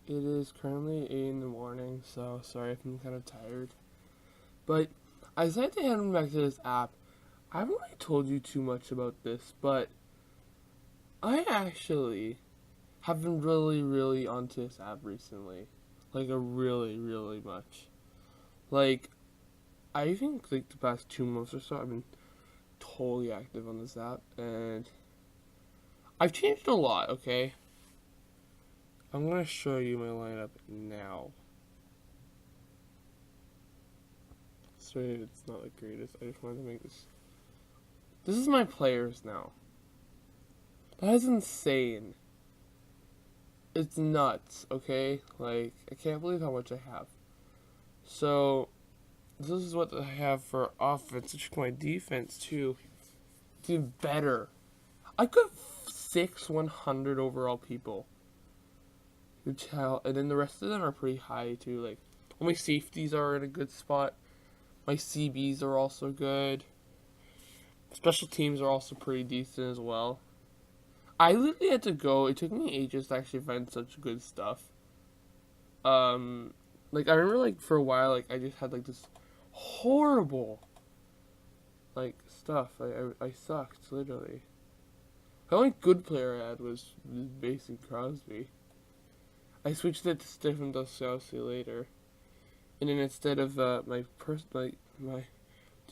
It is currently 8 in the morning, so sorry if I'm kind of tired. But I decided to head back to this app. I haven't really told you too much about this, but I actually have been really, really onto this app recently. Like, a really, really much. Like, I think, like, the past 2 months or so, I've been totally active on this app, and I've changed a lot, okay? I'm going to show you my lineup now. Sorry if it's not the greatest. I just wanted to make this. This is my players now. That is insane. It's nuts, okay? Like, I can't believe how much I have. So, this is what I have for offense. Check my defense, too. It's even better. I got 100 overall people. And then the rest of them are pretty high, too. Like, all my safeties are in a good spot. My CBs are also good. Special teams are also pretty decent as well. I literally had to go. It took me ages to actually find such good stuff. Like I remember, like for a while, like I just had like this horrible, like stuff. I sucked literally. The only good player I had was basic Crosby. I switched it to Stephen Doskowski later, and then instead of my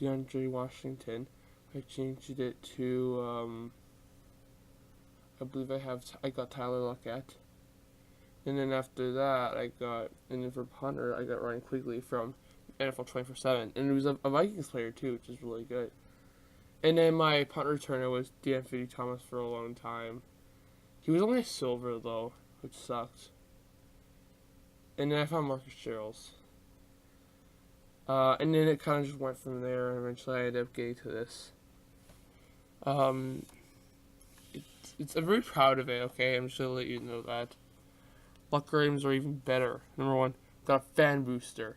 DeAndre Washington, I changed it to I believe I got Tyler Lockett. And then after that, and then for punter, I got Ryan Quigley from NFL 24/7. And it was a Vikings player too, which is really good. And then my punt returner was D'Anthony Thomas for a long time. He was only a silver though, which sucked. And then I found Marcus Sherrills. And then it kind of just went from there, and eventually I ended up getting to this. I'm very proud of it, okay? I'm just gonna let you know that. Luck games are even better. Number one, got a fan booster.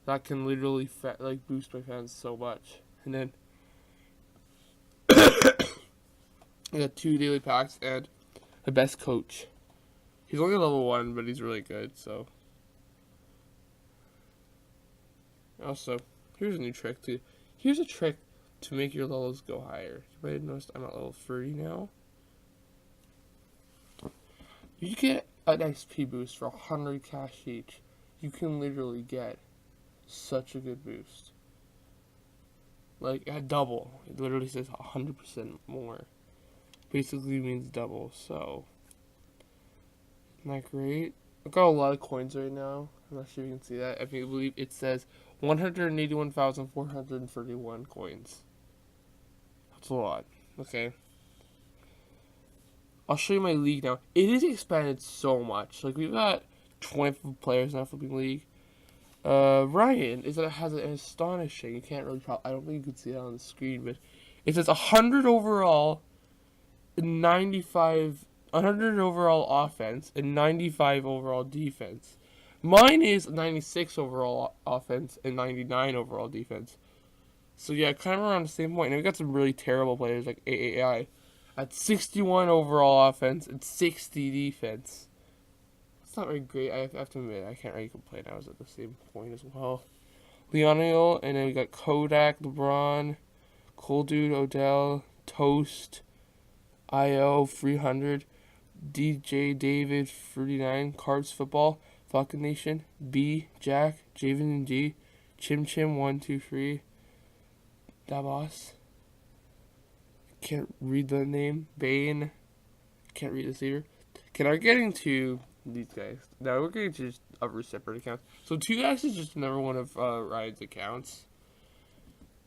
That can literally boost my fans so much. And then I got 2 daily packs and the best coach. He's only level 1, but he's really good, so. Also, here's a new trick too. Here's a trick to make your levels go higher. You might have noticed I'm at level 30 now. You get an XP boost for 100 cash each. You can literally get such a good boost. Like, at double. It literally says 100% more. Basically means double, so. Isn't that great? I've got a lot of coins right now. I'm not sure if you can see that. I believe it says 181,431 coins. That's a lot. Okay. I'll show you my league now. It is expanded so much. Like, we've got 20 players now for the league. Ryan has an astonishing. You can't really I don't think you can see that on the screen, but it says 100 overall, 100 overall offense, and 95 overall defense. Mine is 96 overall offense and 99 overall defense. So yeah, kind of around the same point. And we got some really terrible players like AAI at 61 overall offense and 60 defense. It's not very great. I have to admit, I can't really complain. I was at the same point as well. Leonel, and then we got Kodak, LeBron, Cold Dude, Odell, Toast, IO, 300, DJ David, 39, Cards Football, Falcon Nation, B, Jack, Javen and G, Chim Chim, 123, Davos. Can't read the name. Bane. Can't read the receiver. Okay, now we're getting to these guys. Now we're getting to just other separate accounts. So 2X is just another one of Ryan's accounts.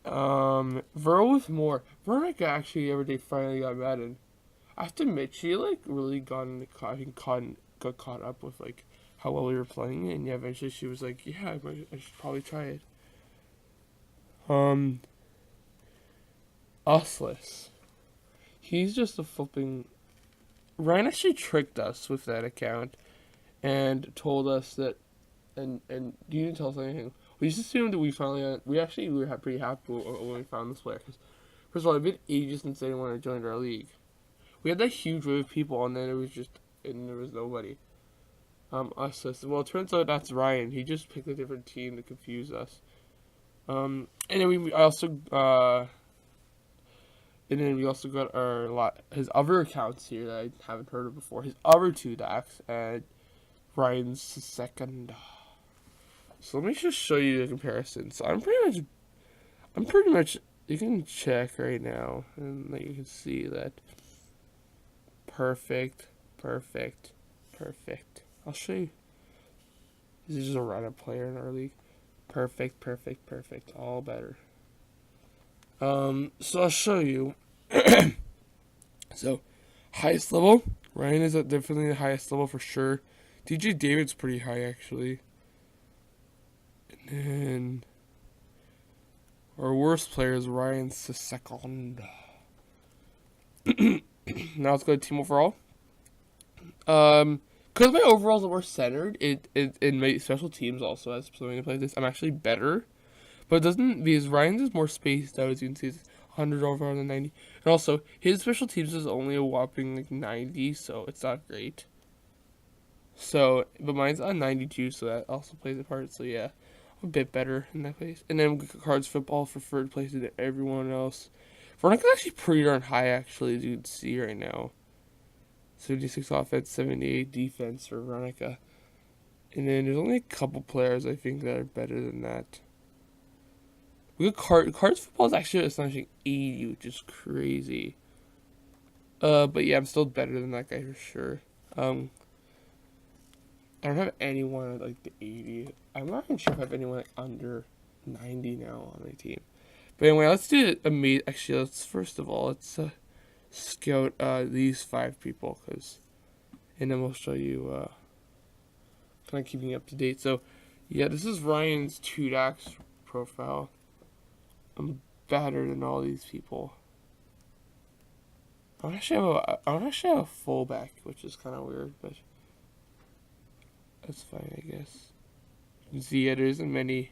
Verl with more. Veronica actually every day finally got Madden. I have to admit, she really got caught up with how well we were playing it, and yeah, eventually she was like, yeah, I should probably try it. Useless. He's just a flipping. Ryan actually tricked us with that account, and told us that, and you didn't tell us anything. We just assumed that we finally. We were pretty happy when we found this player. Because first of all, it'd been ages since anyone had joined our league. We had that huge wave of people, and then there was nobody. Us. Well, it turns out that's Ryan. He just picked a different team to confuse us. And then we also got his other accounts here that I haven't heard of before. His other two decks and Ryan's second. So let me just show you the comparison. So I'm pretty much. You can check right now, and you can see that. Perfect, perfect, perfect. I'll show you. This is just a random player in our league. Perfect, perfect, perfect. All better. So I'll show you. So, highest level. Ryan is at definitely the highest level for sure. DJ David's pretty high actually. And then our worst player is Ryan's second. Now let's go to team overall. Because my overalls are more centered, it my special teams also as something to play this. I'm actually better, but it doesn't because Ryan's is more spaced out, as you can see. It's 100 overall than 90, and also his special teams is only a whopping like 90, so it's not great. So, but mine's on 92, so that also plays a part. So yeah, I'm a bit better in that place. And then cards football for third place to everyone else. Veronica's actually pretty darn high, actually, as you can see right now. 76 offense, 78 defense for Veronica. And then there's only a couple players I think that are better than that. We got cards football is actually astonishing 80, which is crazy. But yeah, I'm still better than that guy for sure. I don't have anyone at like the 80. I'm not even sure if I have anyone like under 90 now on my team. But anyway, let's do it. Actually, first of all, let's scout these 5 people, and then we'll show you kind of keeping up to date. So yeah, this is Ryan's 2-dax profile. I'm better than all these people. I don't actually have a fullback, which is kind of weird, but that's fine, I guess. You can see, yeah, there isn't many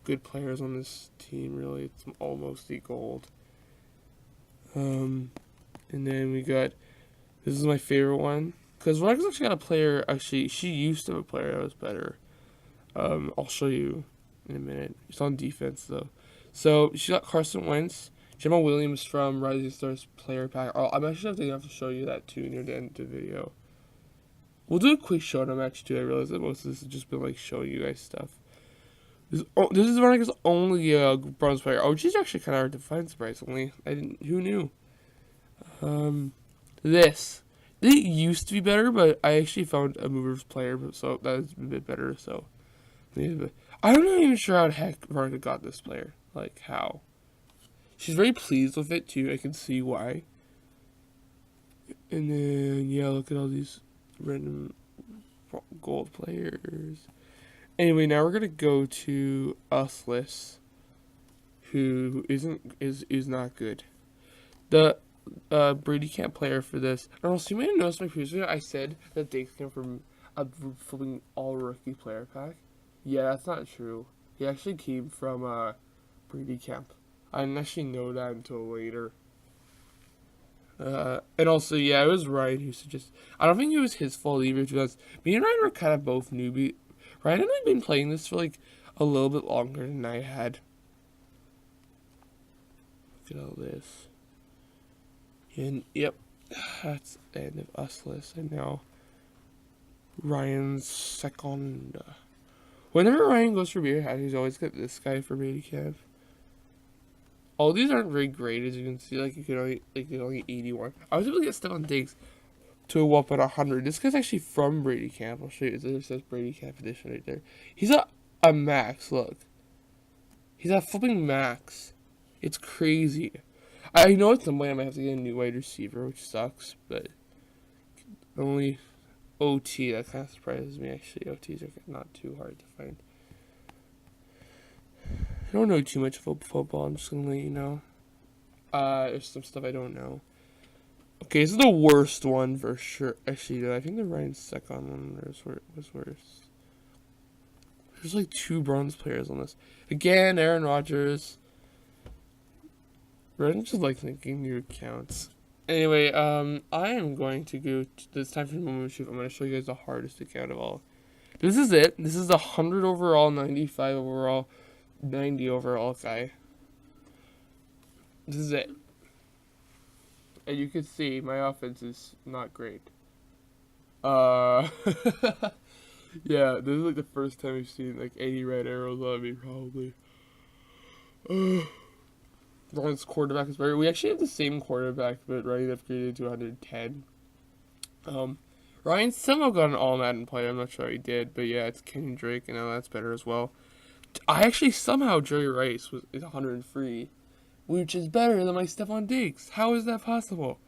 good players on this team, really. It's almost the gold. And then we got, this is my favorite one, because Veronic's actually got a player, actually, she used to have a player that was better. I'll show you in a minute. It's on defense, though. So, she got Carson Wentz, Jamal Williams from Rising Stars player pack. I'm actually going to have to show you that, too, near the end of the video. We'll do a quick showdown match, too. I realize that most of this has just been, like, showing you guys stuff. This is Veronica's only bronze player. Oh, she's actually kind of hard to find, surprisingly. Who knew? This used to be better, but I actually found a movers player, so that is a bit better. So, yeah, I'm not even sure how the heck Veronica got this player. Like, how? She's very pleased with it, too. I can see why. And then, yeah, look at all these random gold players. Anyway, now we're gonna go to Useless, who is not good. The Brady Camp player for this. And also, you may have noticed my previous video, I said that they came from a flipping all rookie player pack. Yeah, that's not true. He actually came from Brady Camp. I didn't actually know that until later. And also, yeah, it was Ryan who suggested. I don't think it was his fault either, because me and Ryan were kind of both newbie. Ryan had only been playing this for like a little bit longer than I had. Look at all this. And yep, that's the end of Useless. And now Ryan's second. Whenever Ryan goes for beer hat, he's always got this guy for Brady Camp. All these aren't very great, as you can see. Like you can only 81. I was able to get Stephon Diggs to a whopping 100. This guy's actually from Brady Camp. I'll show you. It says Brady Camp edition right there. He's a max. Look, he's a flipping max. It's crazy. I know at some point I might have to get a new wide receiver, which sucks, but only OT. That kind of surprises me. Actually, OTs are not too hard to find. I don't know too much about football. I'm just gonna let you know. There's some stuff I don't know. Okay, this is the worst one for sure. Actually, I think the Ryan second one was worse. There's like 2 bronze players on this. Again, Aaron Rodgers. Ryan just like making new accounts. Anyway, I am going to go. It's time for the moment of truth. I'm going to show you guys the hardest account of all. This is it. This is 100 overall, 95 overall, 90 overall guy. This is it. And you can see my offense is not great. Yeah, this is like the first time I've seen like 80 red arrows on me, probably. Ryan's quarterback is better. We actually have the same quarterback, but Ryan upgraded to 110. Ryan somehow got an all Madden player. I'm not sure how he did, but yeah, it's Kenyon Drake, and now that's better as well. I actually somehow Jerry Rice is 103, which is better than my Stephon Diggs. How is that possible?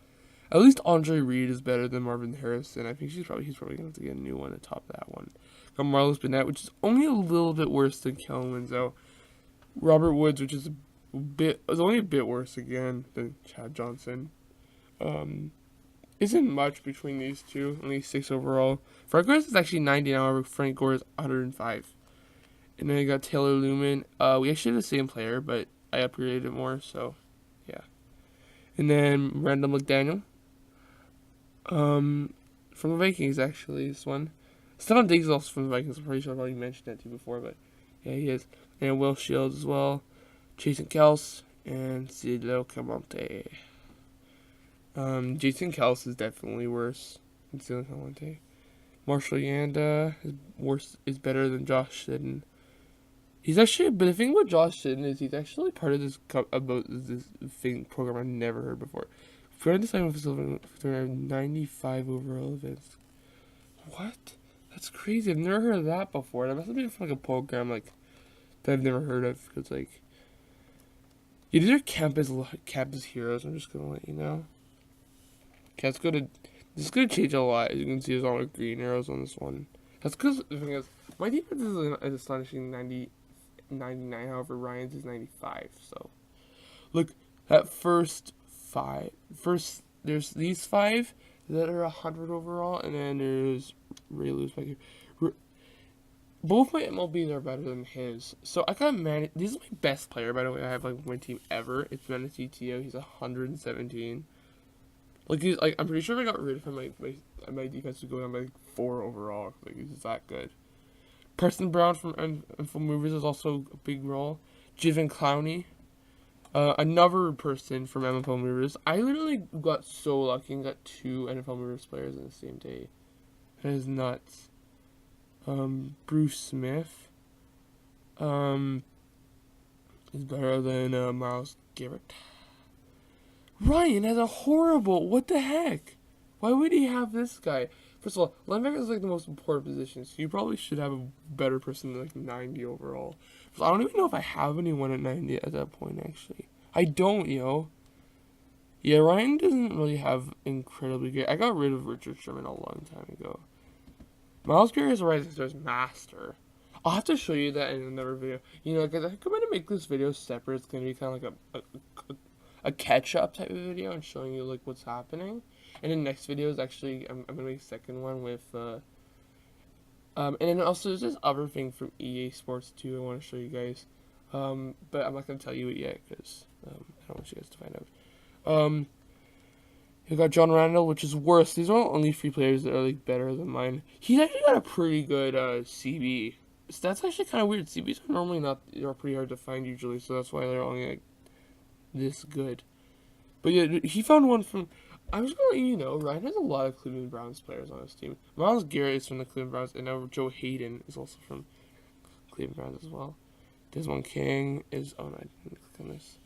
At least Andre Reed is better than Marvin Harrison. I think he's probably gonna have to get a new one to top that one. Got Marlos Burnett, which is only a little bit worse than Kellen Winslow. Robert Woods, which is only a bit worse again than Chad Johnson. Isn't much between these two. Only 6 overall. Frank Gore is actually 90 now. Frank Gore is 105. And then I got Taylor Lumen. We actually have the same player, but I upgraded it more. So, yeah. And then Randall McDaniel. From the Vikings, actually, this one. Stephon Diggs is also from the Vikings. I'm pretty sure I've already mentioned that to you before, but yeah, he is. And Will Shields as well. Jason Kels and Cedillo Camonte. Jason Kels is definitely worse than Cedillo Camonte. Marshall Yanda is better than Josh Sidden. He's actually, but the thing with Josh Sidden is he's actually part of this program I've never heard before. Friend decided with 95 overall events. What? That's crazy. I've never heard of that before. That must have been from like a program like that I've never heard of. Because like, yeah, these are campus heroes. I'm just gonna let you know. Okay, let's go to. This is gonna change a lot. As you can see, there's all the green arrows on this one. That's because the thing is, my defense is an astonishing 99. However, Ryan's is 95. So, look at first there's these 5 that are 100 overall, and then there's Ray Lewis back here. Both my MLBs are better than his. So I got Manny. This is my best player, by the way. I have like my team ever. It's Manny Tio. He's 117. Like I'm pretty sure if I got rid of him, my defense would go down by like 4 overall. Like he's that good. Preston Brown from Info Movers is also a big role. Jiven Clowney. Another person from NFL Movers. I literally got so lucky and got 2 NFL Movers players in the same day. That is nuts. Bruce Smith. Is better than Miles Garrett. Ryan has a horrible. What the heck? Why would he have this guy? First of all, linebacker is like the most important position, so you probably should have a better person than like 90 overall. I don't even know if I have anyone at 90 at that point, actually. I don't, yo. Yeah, Ryan doesn't really have incredibly good. I got rid of Richard Sherman a long time ago. Miles Garrett is a Rising Stars master. I'll have to show you that in another video. You know, because I think I'm going to make this video separate. It's going to be kind of like a catch-up type of video and showing you like what's happening. And the next video is actually, I'm going to make a second one with, and then also there's this other thing from EA Sports too I want to show you guys. But I'm not going to tell you it yet because I don't want you guys to find out. You got John Randall, which is worse. These are only 3 players that are like better than mine. He's actually got a pretty good CB. So that's actually kind of weird. CBs are normally they're pretty hard to find usually, so that's why they're only like this good. But yeah, he found one from. I'm just gonna let you know, Ryan has a lot of Cleveland Browns players on his team. Miles Garrett is from the Cleveland Browns, and now Joe Hayden is also from Cleveland Browns as well. Desmond King is. Oh no, I didn't click on this.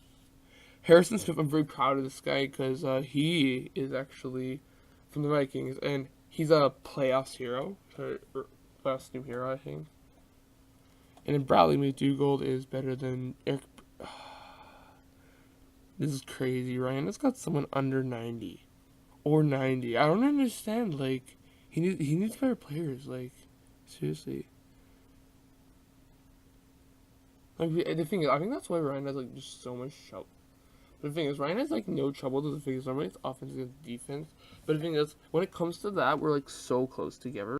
Harrison Smith, I'm very proud of this guy because he is actually from the Vikings, and he's a playoffs hero, or playoffs team hero, I think. And then Bradley McDougald is better than Eric. This is crazy. Ryan has got someone under 90 or 90. I don't understand. Like he needs better players. Like seriously. Like the thing is, I think that's why Ryan has like just so much trouble. But the thing is, Ryan has like no trouble to the thing is normally it's offense against defense. But the thing is, when it comes to that, we're like so close together.